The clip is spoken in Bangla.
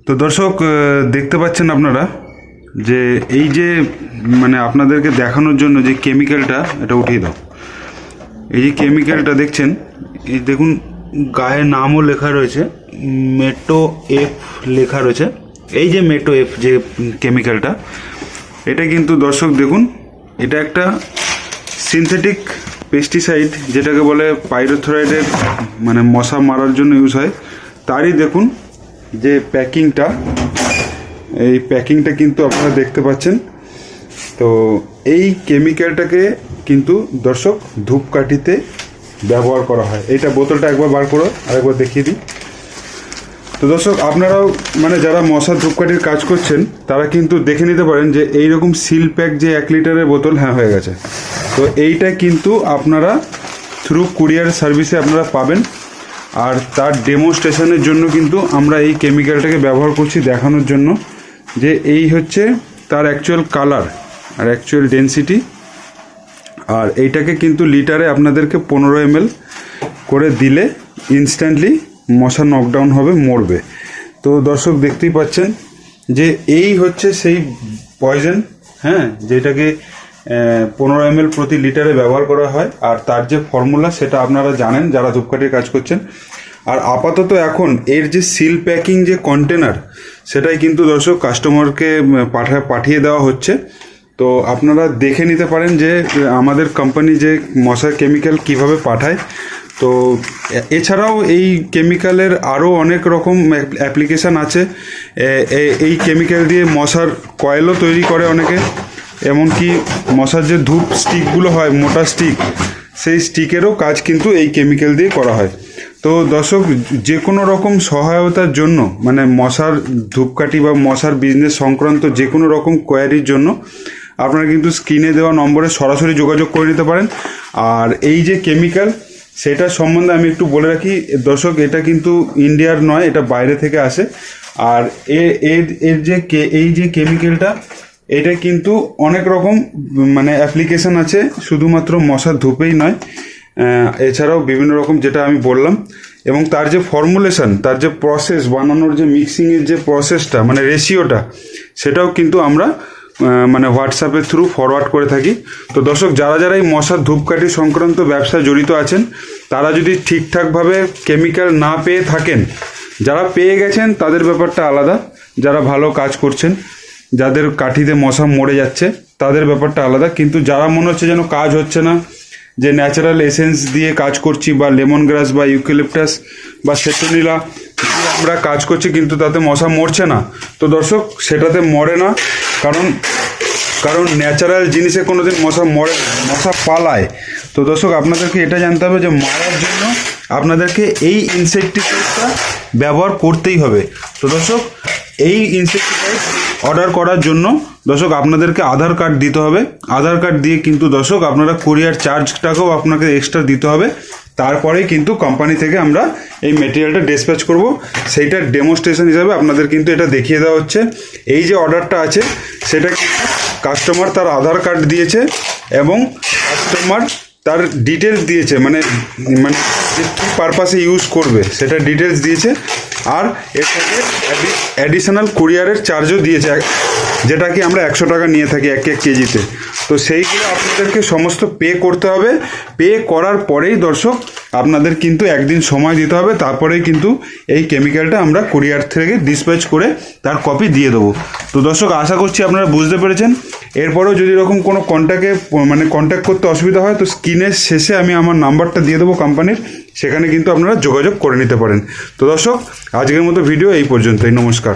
তো দর্শক দেখতে পাচ্ছেন আপনারা যে এই যে মানে আপনাদেরকে দেখানোর জন্য যে কেমিক্যালটা, এটা উঠিয়ে দাও। এই যে কেমিক্যালটা দেখছেন, এই দেখুন গায়ে নামও লেখা রয়েছে, মেটো এফ লেখা রয়েছে। এই যে মেটো এফ যে কেমিক্যালটা, এটা কিন্তু দর্শক দেখুন, এটা একটা সিনথেটিক পেস্টিসাইড, যেটাকে বলে পাইরোথ্রয়েডের, মানে মশা মারার জন্য ইউজ হয়। তারই দেখুন যে প্যাকিংটা, এই প্যাকিংটা কিন্তু আপনারা দেখতে পাচ্ছেন। তো এই কেমিক্যালটাকে কিন্তু দর্শক ধূপকাঠিতে ব্যবহার করা হয়। এইটা বোতলটা একবার বার করো, আরেকবার দেখিয়ে দিই। তো দর্শক আপনারাও মানে যারা মশার ধূপকাঠির কাজ করছেন তারা কিন্তু দেখে নিতে পারেন যে এইরকম সিল প্যাক যে 1 লিটারের বোতল হয়ে গেছে। তো এইটা কিন্তু আপনারা থ্রু কুরিয়ার সার্ভিসে আপনারা পাবেন। আর তার ডেমোস্ট্রেশনের জন্য কিন্তু আমরা এই কেমিক্যালটাকে ব্যবহার করছি, দেখানোর জন্য যে এই হচ্ছে তার অ্যাকচুয়াল কালার আর অ্যাকচুয়াল ডেনসিটি। আর এইটাকে কিন্তু লিটারে আপনাদেরকে 15 ml করে দিলে ইনস্ট্যান্টলি মশা নকডাউন হবে, মরবে। তো দর্শক দেখতেই পাচ্ছেন যে এই হচ্ছে সেই পয়জন, যেটাকে 15 ml প্রতি লিটারে ব্যবহার করা হয়। আর তার যে ফর্মুলা সেটা আপনারা জানেন যারা ধূপকাঠির কাজ করছেন। আর আপাতত এখন এর যে সিল প্যাকিং যে কন্টেনার, সেটাই কিন্তু দর্শক কাস্টমারকে পাঠিয়ে দেওয়া হচ্ছে। তো আপনারা দেখে নিতে পারেন যে আমাদের কোম্পানি যে মশার কেমিক্যাল কিভাবে পাঠায়। তো এছাড়াও এই কেমিক্যালের আরও অনেক রকম অ্যাপ্লিকেশান আছে। এই কেমিক্যাল দিয়ে মশার কয়েলও তৈরি করে অনেকে, এমনকি মশার যে ধূপ স্টিকগুলো হয়, মোটা স্টিক, সেই স্টিকেরও কাজ কিন্তু এই কেমিক্যাল দিয়ে করা হয়। তো দর্শক যে কোনো রকম সহায়তার জন্য, মানে মশার ধূপকাঠি বা মশার বিজনেস সংক্রান্ত যে কোনো রকম কোয়ারির জন্য আপনারা কিন্তু স্ক্রিনে দেওয়া নম্বরে সরাসরি যোগাযোগ করে নিতে পারেন। আর এই যে কেমিক্যাল, সেটার সম্বন্ধে আমি একটু বলে রাখি দর্শক, এটা কিন্তু ইন্ডিয়ার নয়, এটা বাইরে থেকে আসে। আর এর যে এই যে কেমিক্যালটা, এটা কিন্তু অনেক রকম মানে অ্যাপ্লিকেশান আছে, শুধুমাত্র মশার ধূপেই নয়, এছাড়াও বিভিন্ন রকম যেটা আমি বললাম। এবং তার যে ফর্মুলেশন, তার যে প্রসেস বানানোর যে মিক্সিংয়ের যে প্রসেসটা, মানে রেশিওটা, সেটাও কিন্তু আমরা মানে হোয়াটসঅ্যাপের থ্রু ফরওয়ার্ড করে থাকি। তো দর্শক যারা যারা এই মশার ধূপকাঠি সংক্রান্ত ব্যবসায় জড়িত আছেন, তারা যদি ঠিকঠাকভাবে কেমিক্যাল না পেয়ে থাকেন, যারা পেয়ে গেছেন তাদের ব্যাপারটা আলাদা, যারা ভালো কাজ করছেন, যাদের কাঠিতে মশা মরে যাচ্ছে তাদের ব্যাপারটা আলাদা। কিন্তু যারা মনে হচ্ছে যেন কাজ হচ্ছে না, যে ন্যাচারাল এসেন্স দিয়ে কাজ করছি, বা লেমন গ্রাস বা ইউক্যালিপটাস বা সেট্রোনিলা দিয়ে আমরা কাজ করছি কিন্তু তাতে মশা মরছে না, তো দর্শক সেটাতে মরে না। কারণ ন্যাচারাল জিনিসে কোনোদিন মশা মরে, মশা পালায়। তো দর্শক আপনাদেরকে এটা জানতে হবে যে মারার জন্য আপনাদেরকে এই ইনসেকটিসাইডটা ব্যবহার করতেই হবে। তো দর্শক এই ইনসেকটিসাইড অর্ডার করার জন্য দর্শক আপনাদেরকে আধার কার্ড দিতে হবে। আধার কার্ড দিয়ে কিন্তু দর্শক আপনারা কুরিয়ার চার্জটাকেও আপনাকে এক্সট্রা দিতে হবে। তারপরেই কিন্তু কোম্পানি থেকে আমরা এই মেটেরিয়ালটা ডিসপ্যাচ করব। সেইটার ডেমোস্ট্রেশন হিসাবে আপনাদের কিন্তু এটা দেখিয়ে দেওয়া হচ্ছে। এই যে অর্ডারটা আছে সেটা কিন্তু কাস্টমার তার আধার কার্ড দিয়েছে এবং কাস্টমার তার ডিটেলস দিয়েছে, মানে যে কী পারপাসে ইউজ করবে সেটা ডিটেলস দিয়েছে। আর এর সাথে অ্যাডিশনাল কুরিয়ারের চার্জও দিয়েছে, যেটা কি আমরা 100 টাকা নিয়ে থাকি এক কেজিতে। তো সেইগুলো আপনাদেরকে সমস্ত পে করতে হবে। পে করার পরেই দর্শক আপনাদের কিন্তু একদিন সময় দিতে হবে, তারপরেই কিন্তু এই কেমিক্যালটা আমরা কুরিয়ার থেকে ডিসপ্যাচ করে তার কপি দিয়ে দেবো। তো দর্শক আশা করছি আপনারা বুঝতে পেরেছেন। এরপরেও যদি এরকম কোনো কন্ট্যাক্ট করতে অসুবিধা হয়, তো স্ক্রিনের শেষে আমি আমার নাম্বারটা দিয়ে দেবো কোম্পানির, সেখানে কিন্তু আপনারা যোগাযোগ করে নিতে পারেন। তো দর্শক আজকের মতো ভিডিও এই পর্যন্তই, নমস্কার।